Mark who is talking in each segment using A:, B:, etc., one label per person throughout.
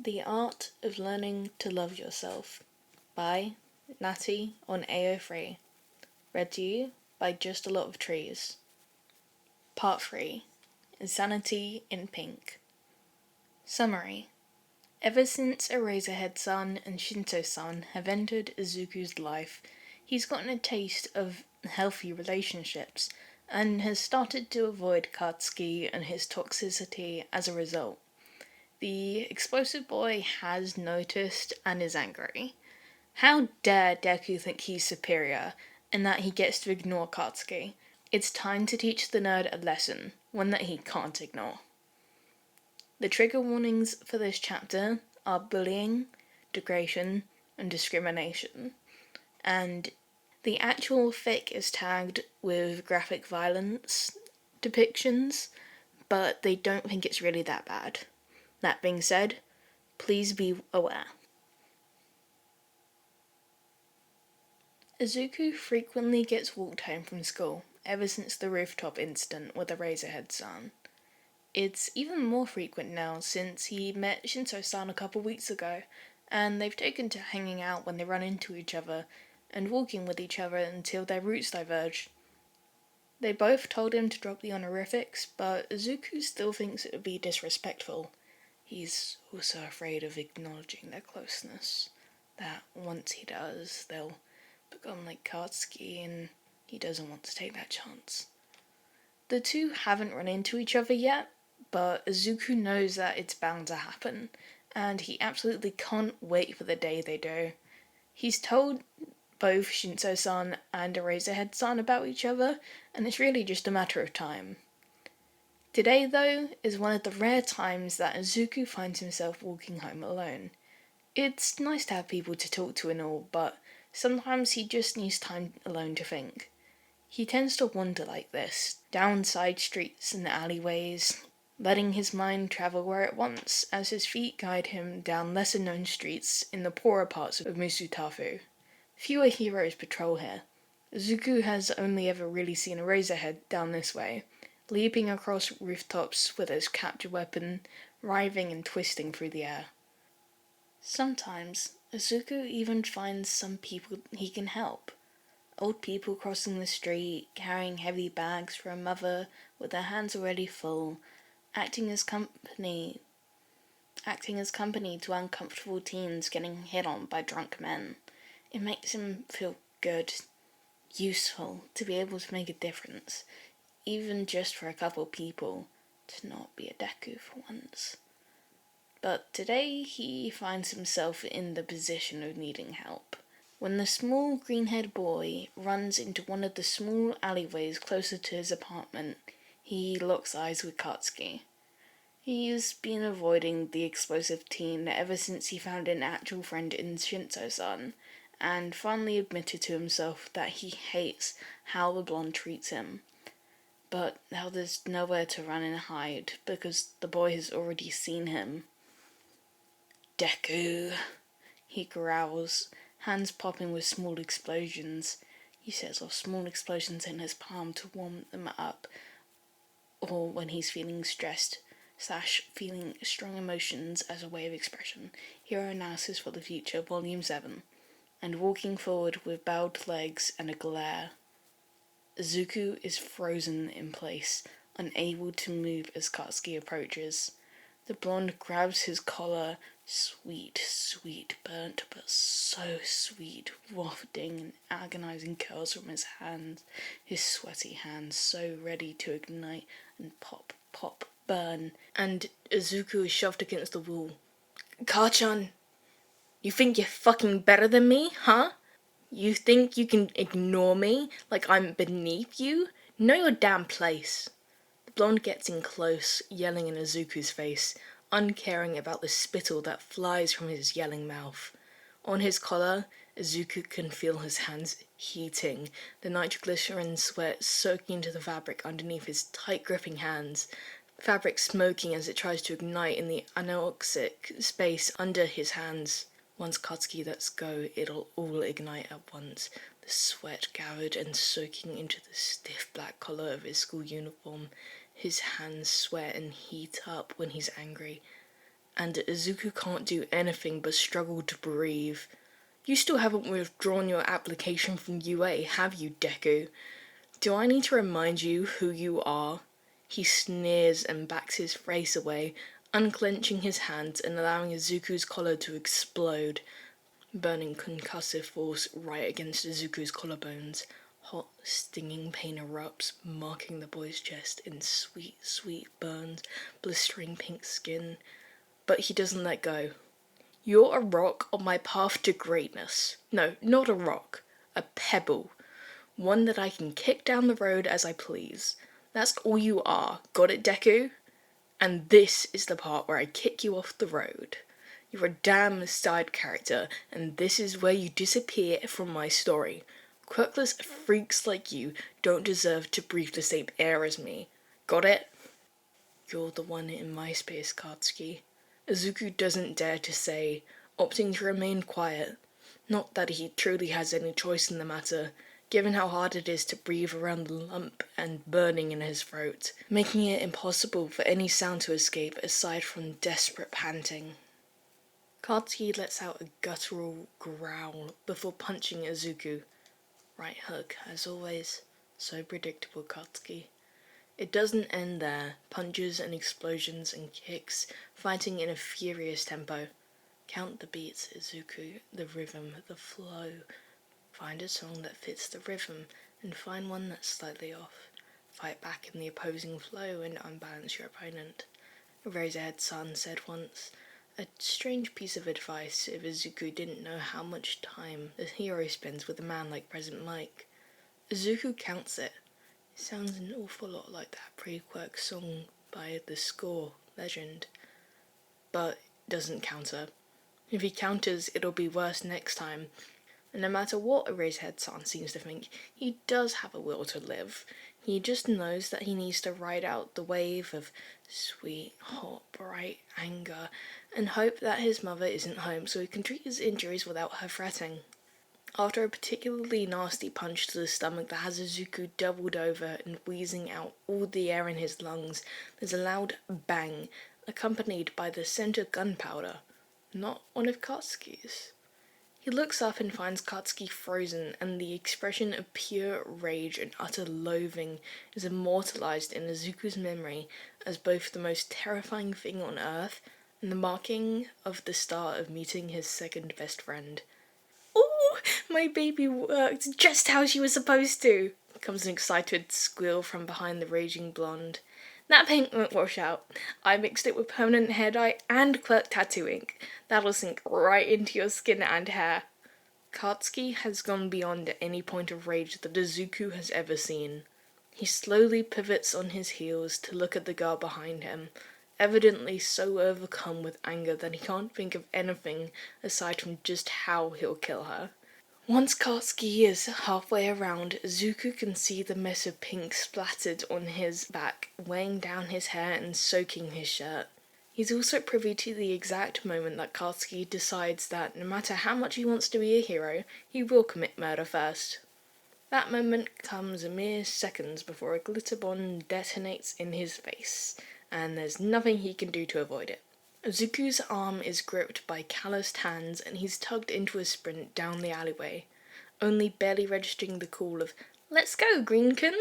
A: The Art of Learning to Love Yourself by Natty on AO3. Read to you by Just a Lot of Trees. Part 3. Insanity in Pink. Summary. Ever since Eraserhead-san and Shinsou-san have entered Izuku's life, he's gotten a taste of healthy relationships and has started to avoid Katsuki and his toxicity as a result. The explosive boy has noticed and is angry. How dare Deku think he's superior and that he gets to ignore Katsuki? It's time to teach the nerd a lesson, one that he can't ignore. The trigger warnings for this chapter are bullying, degradation, and discrimination, and the actual fic is tagged with graphic violence depictions, but they don't think it's really that bad. That being said, please be aware. Izuku frequently gets walked home from school ever since the rooftop incident with Eraserhead-san. It's even more frequent now since he met Shinsou-san a couple weeks ago, and they've taken to hanging out when they run into each other and walking with each other until their routes diverge. They both told him to drop the honorifics, but Izuku still thinks it would be disrespectful. He's also afraid of acknowledging their closeness, that once he does, they'll become like Katsuki, and he doesn't want to take that chance. The two haven't run into each other yet, but Izuku knows that it's bound to happen, and he absolutely can't wait for the day they do. He's told both Shinsou-san and Eraserhead-san about each other, and it's really just a matter of time. Today, though, is one of the rare times that Izuku finds himself walking home alone. It's nice to have people to talk to and all, but sometimes he just needs time alone to think. He tends to wander like this, down side streets and alleyways, letting his mind travel where it wants as his feet guide him down lesser-known streets in the poorer parts of Musutafu. Fewer heroes patrol here. Izuku has only ever really seen Eraserhead down this way, leaping across rooftops with his capture weapon, writhing and twisting through the air. Sometimes, Izuku even finds some people he can help. Old people crossing the street, carrying heavy bags for a mother with their hands already full, acting as company to uncomfortable teens getting hit on by drunk men. It makes him feel good, useful, to be able to make a difference, even just for a couple people, to not be a Deku for once. But today he finds himself in the position of needing help. When the small green-haired boy runs into one of the small alleyways closer to his apartment, he locks eyes with Katsuki. He's been avoiding the explosive teen ever since he found an actual friend in Shinsou-san, and finally admitted to himself that he hates how the blonde treats him. But now there's nowhere to run and hide, because the boy has already seen him. "Deku," he growls, hands popping with small explosions. He sets off small explosions in his palm to warm them up, or when he's feeling stressed / feeling strong emotions as a way of expression. Hero Analysis for the Future, Volume 7. And walking forward with bowed legs and a glare. Izuku is frozen in place, unable to move as Katsuki approaches. The blonde grabs his collar, sweet, burnt, but so sweet, wafting and agonizing curls from his hands, his sweaty hands so ready to ignite and pop, burn, and Izuku is shoved against the wall. "Ka-chan, you think you're fucking better than me, huh? You think you can ignore me like I'm beneath you? Know your damn place." The blonde gets in close, yelling in Izuku's face, uncaring about the spittle that flies from his yelling mouth. On his collar, Izuku can feel his hands heating, the nitroglycerin sweat soaking into the fabric underneath his tight gripping hands, fabric smoking as it tries to ignite in the anoxic space under his hands. Once Katsuki lets go, it'll all ignite at once, the sweat gathered and soaking into the stiff black collar of his school uniform. His hands sweat and heat up when he's angry, and Izuku can't do anything but struggle to breathe. You still haven't withdrawn your application from UA, have you, Deku? Do I need to remind you who you are? He sneers and backs his face away, unclenching his hands and allowing Izuku's collar to explode, burning concussive force right against Izuku's collarbones. Hot, stinging pain erupts, marking the boy's chest in sweet, sweet burns, blistering pink skin. But he doesn't let go. You're a rock on my path to greatness. No, not a rock. A pebble. One that I can kick down the road as I please. That's all you are. Got it, Deku? And this is the part where I kick you off the road. You're a damn side character, and this is where you disappear from my story. Quirkless freaks like you don't deserve to breathe the same air as me. Got it? You're the one in my space, Katsuki. Izuku doesn't dare to say, opting to remain quiet. Not that he truly has any choice in the matter, given how hard it is to breathe around the lump and burning in his throat, making it impossible for any sound to escape aside from desperate panting. Katsuki lets out a guttural growl before punching Izuku. Right hook, as always. So predictable, Katsuki. It doesn't end there. Punches and explosions and kicks, fighting in a furious tempo. Count the beats, Izuku, the rhythm, the flow. Find a song that fits the rhythm, and find one that's slightly off. Fight back in the opposing flow and unbalance your opponent. Eraserhead-san said once. A strange piece of advice if Izuku didn't know how much time the hero spends with a man like President Mike. Izuku counts it. It sounds an awful lot like that pre-Quirk song by The Score legend, but doesn't counter. If he counters, it'll be worse next time. And no matter what Eraserhead-san seems to think, he does have a will to live. He just knows that he needs to ride out the wave of sweet, hot, bright anger and hope that his mother isn't home so he can treat his injuries without her fretting. After a particularly nasty punch to the stomach that has Izuku doubled over and wheezing out all the air in his lungs, there's a loud bang, accompanied by the scent of gunpowder. Not one of Katsuki's. He looks up and finds Katsuki frozen, and the expression of pure rage and utter loathing is immortalized in Izuku's memory as both the most terrifying thing on earth and the marking of the start of meeting his second best friend. "Oh, my baby worked just how she was supposed to," comes an excited squeal from behind the raging blonde. "That paint won't wash out. I mixed it with permanent hair dye and Quirk tattoo ink. That'll sink right into your skin and hair." Katsuki has gone beyond any point of rage that Izuku has ever seen. He slowly pivots on his heels to look at the girl behind him, evidently so overcome with anger that he can't think of anything aside from just how he'll kill her. Once Katsuki is halfway around, Izuku can see the mess of pink splattered on his back, weighing down his hair and soaking his shirt. He's also privy to the exact moment that Katsuki decides that no matter how much he wants to be a hero, he will commit murder first. That moment comes a mere seconds before a glitter bomb detonates in his face, and there's nothing he can do to avoid it. Izuku's arm is gripped by calloused hands and he's tugged into a sprint down the alleyway, only barely registering the call of, "Let's go, Greenkin!"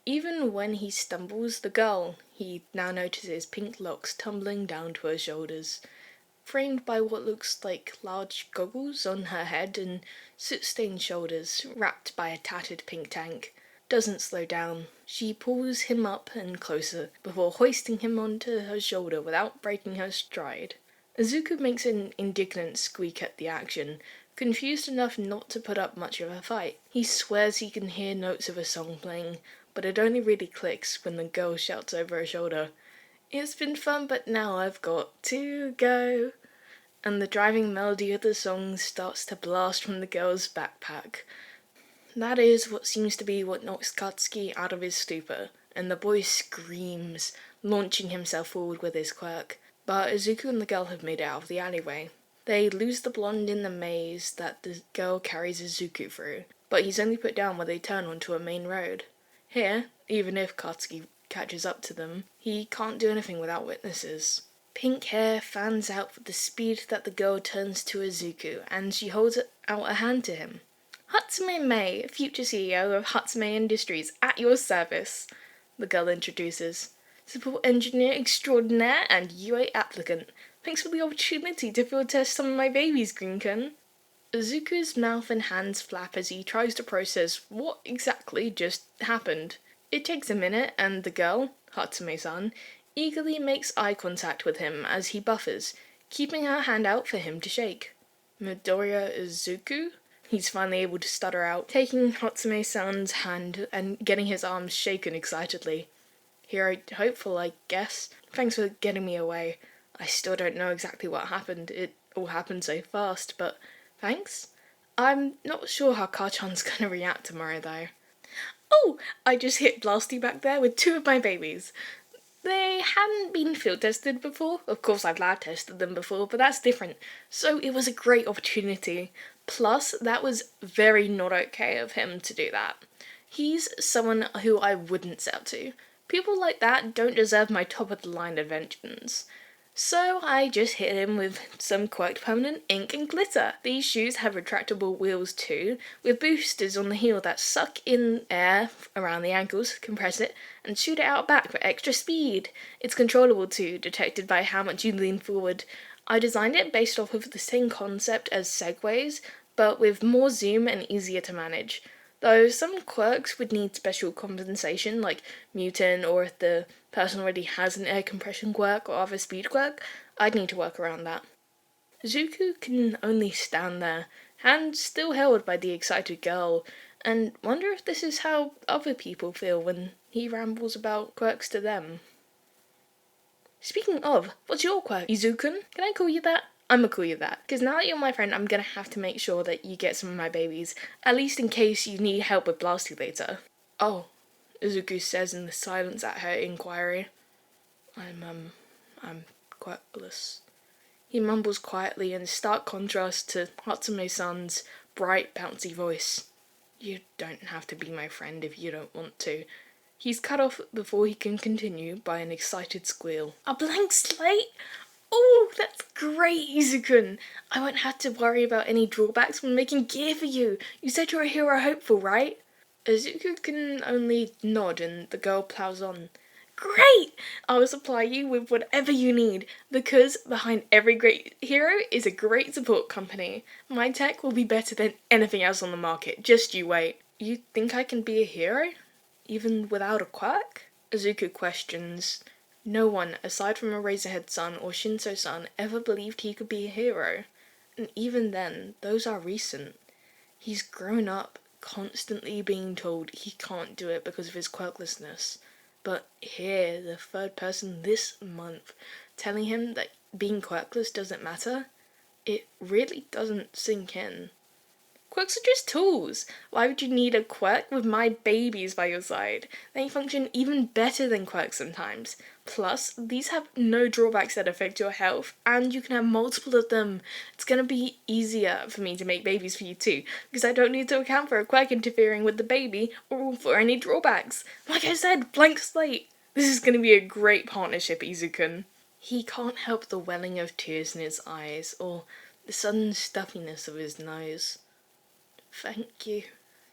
A: Even when he stumbles, the girl, he now notices pink locks tumbling down to her shoulders, framed by what looks like large goggles on her head and soot-stained shoulders wrapped by a tattered pink tank, doesn't slow down. She pulls him up and closer before hoisting him onto her shoulder without breaking her stride. Izuku makes an indignant squeak at the action, confused enough not to put up much of a fight. He swears he can hear notes of a song playing, but it only really clicks when the girl shouts over her shoulder, "It's been fun, but now I've got to go." And the driving melody of the song starts to blast from the girl's backpack. That is what seems to be what knocks Katsuki out of his stupor, and the boy screams, launching himself forward with his quirk. But Izuku and the girl have made it out of the alleyway. They lose the blonde in the maze that the girl carries Izuku through, but he's only put down where they turn onto a main road. Here, even if Katsuki catches up to them, he can't do anything without witnesses. Pink hair fans out with the speed that the girl turns to Izuku, and she holds out a hand to him. Hatsume Mei, future CEO of Hatsume Industries, at your service, the girl introduces. Support engineer extraordinaire and UA applicant. Thanks for the opportunity to field test some of my babies, Greenkin. Izuku's mouth and hands flap as he tries to process what exactly just happened. It takes a minute, and the girl, Hatsume-san, eagerly makes eye contact with him as he buffers, keeping her hand out for him to shake. Midoriya Izuku? He's finally able to stutter out, taking Hatsume-san's hand and getting his arms shaken excitedly. Hero hopeful, I guess. Thanks for getting me away. I still don't know exactly what happened. It all happened so fast, but thanks? I'm not sure how Kachan's gonna react tomorrow, though. Oh, I just hit Blasty back there with 2 of my babies. They hadn't been field tested before. Of course, I've lab tested them before, but that's different. So it was a great opportunity. Plus, that was very not okay of him to do that. He's someone who I wouldn't sell to. People like that don't deserve my top-of-the-line inventions. So I just hit him with some quirked permanent ink and glitter. These shoes have retractable wheels too, with boosters on the heel that suck in air around the ankles, compress it, and shoot it out back for extra speed. It's controllable too, detected by how much you lean forward. I designed it based off of the same concept as Segways, but with more zoom and easier to manage. Though some quirks would need special compensation, like mutant, or if the person already has an air compression quirk or other speed quirk, I'd need to work around that. Izuku can only stand there, hands still held by the excited girl, and wonder if this is how other people feel when he rambles about quirks to them. Speaking of, what's your quirk, Izukun? Can I call you that? I'm gonna call you that. Because now that you're my friend, I'm gonna have to make sure that you get some of my babies. At least in case you need help with Blasty later. Oh, Izuku says in the silence at her inquiry. I'm quirkless. He mumbles quietly in stark contrast to Hatsume-san's bright, bouncy voice. You don't have to be my friend if you don't want to. He's cut off before he can continue by an excited squeal. A blank slate? Oh, that's great, Izukun! I won't have to worry about any drawbacks when making gear for you. You said you're a hero hopeful, right? Izuku can only nod and the girl plows on. Great! I will supply you with whatever you need, because behind every great hero is a great support company. My tech will be better than anything else on the market, just you wait. You think I can be a hero? Even without a quirk? Izuku questions. No one, aside from Eraserhead-san or Shinsou-san, ever believed he could be a hero. And even then, those are recent. He's grown up, constantly being told he can't do it because of his quirklessness. But here, the third person this month, telling him that being quirkless doesn't matter, it really doesn't sink in. Quirks are just tools. Why would you need a quirk with my babies by your side? They function even better than quirks sometimes. Plus, these have no drawbacks that affect your health, and you can have multiple of them. It's gonna be easier for me to make babies for you too, because I don't need to account for a quirk interfering with the baby or for any drawbacks. Like I said, blank slate. This is gonna be a great partnership, Izukun. He can't help the welling of tears in his eyes, or the sudden stuffiness of his nose. Thank you,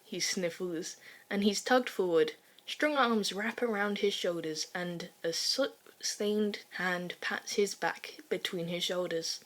A: he sniffles, and he's tugged forward. Strong arms wrap around his shoulders, and a soot-stained hand pats his back between his shoulders.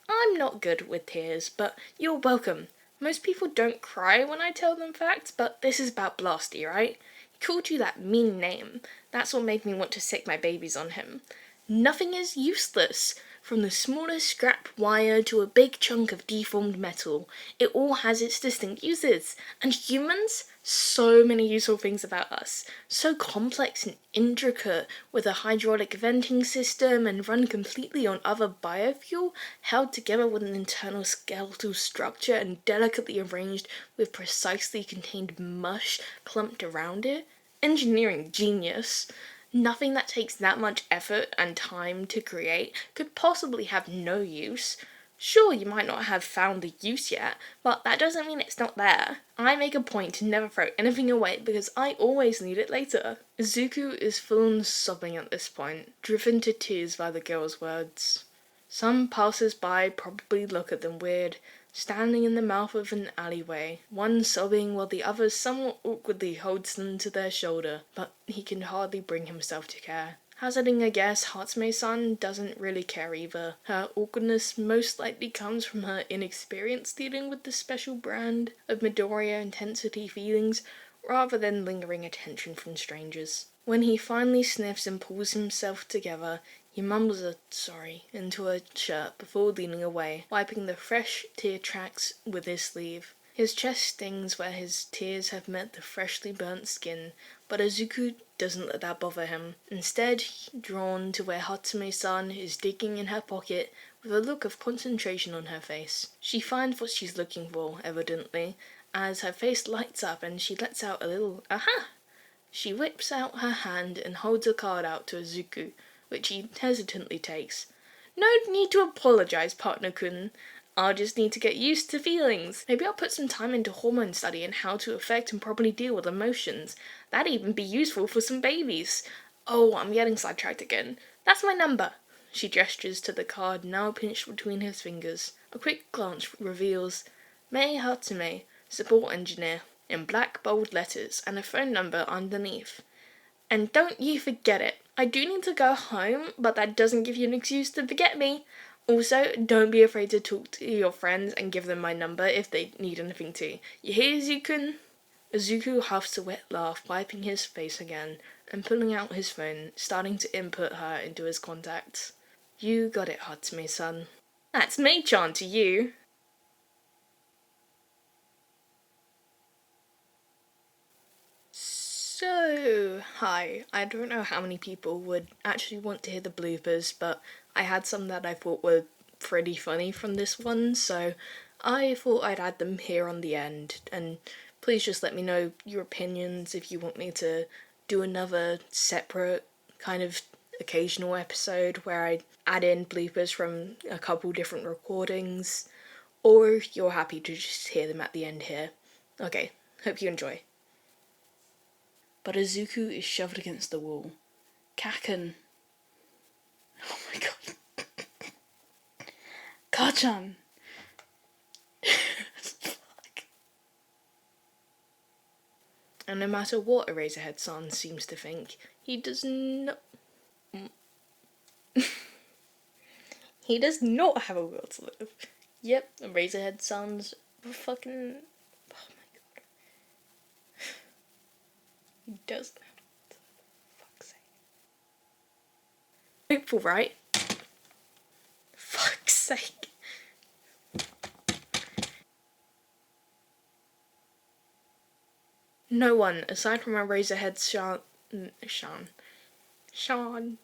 A: I'm not good with tears, but you're welcome. Most people don't cry when I tell them facts, but this is about Blasty, right? He called you that mean name. That's what made me want to sick my babies on him. Nothing is useless. From the smallest scrap wire to a big chunk of deformed metal, it all has its distinct uses. And humans? So many useful things about us. So complex and intricate, with a hydraulic venting system and run completely on other biofuel, held together with an internal skeletal structure and delicately arranged with precisely contained mush clumped around it. Engineering genius. Nothing that takes that much effort and time to create could possibly have no use. Sure, you might not have found the use yet, but that doesn't mean it's not there. I make a point to never throw anything away because I always need it later. Izuku is full on sobbing at this point, driven to tears by the girl's words. Some passers-by probably look at them weird, standing in the mouth of an alleyway, one sobbing while the other somewhat awkwardly holds them to their shoulder, but he can hardly bring himself to care. Hazarding a guess, Hatsume-san doesn't really care either. Her awkwardness most likely comes from her inexperience dealing with this special brand of Midoriya intensity feelings, rather than lingering attention from strangers. When he finally sniffs and pulls himself together, he mumbles a sorry into her shirt before leaning away, wiping the fresh tear tracks with his sleeve. His chest stings where his tears have met the freshly burnt skin, but Izuku doesn't let that bother him. Instead, drawn to where Hatsume-san is digging in her pocket with a look of concentration on her face. She finds what she's looking for, evidently, as her face lights up and she lets out a little aha! She whips out her hand and holds a card out to Izuku, which he hesitantly takes. No need to apologize, partner-kun. I'll just need to get used to feelings. Maybe I'll put some time into hormone study and how to affect and properly deal with emotions. That'd even be useful for some babies. Oh, I'm getting sidetracked again. That's my number. She gestures to the card now pinched between his fingers. A quick glance reveals Mei Hatsume, support engineer, in black bold letters and a phone number underneath. And don't you forget it. I do need to go home, but that doesn't give you an excuse to forget me. Also, don't be afraid to talk to your friends and give them my number if they need anything too. You hear, Izuku? Izuku huffs a wet laugh, wiping his face again, and pulling out his phone, starting to input her into his contacts. You got it, Hatsume-san. That's Mei-chan to you. So, hi. I don't know how many people would actually want to hear the bloopers, but I had some that I thought were pretty funny from this one, so I thought I'd add them here on the end. And please just let me know your opinions if you want me to do another separate kind of occasional episode where I add in bloopers from a couple different recordings, or you're happy to just hear them at the end here. Okay, hope you enjoy. But Izuku is shoved against the wall. Kaken. Oh my god. Kachan. Fuck. And no matter what Eraserhead-san seems to think, he does not... he does not have a will to live. Yep, Eraserhead-san's fucking... oh my god. He does have a will to live. Fuck's sake. Hopeful, right? Fuck's sake. No one, aside from Eraserhead-san... Sean.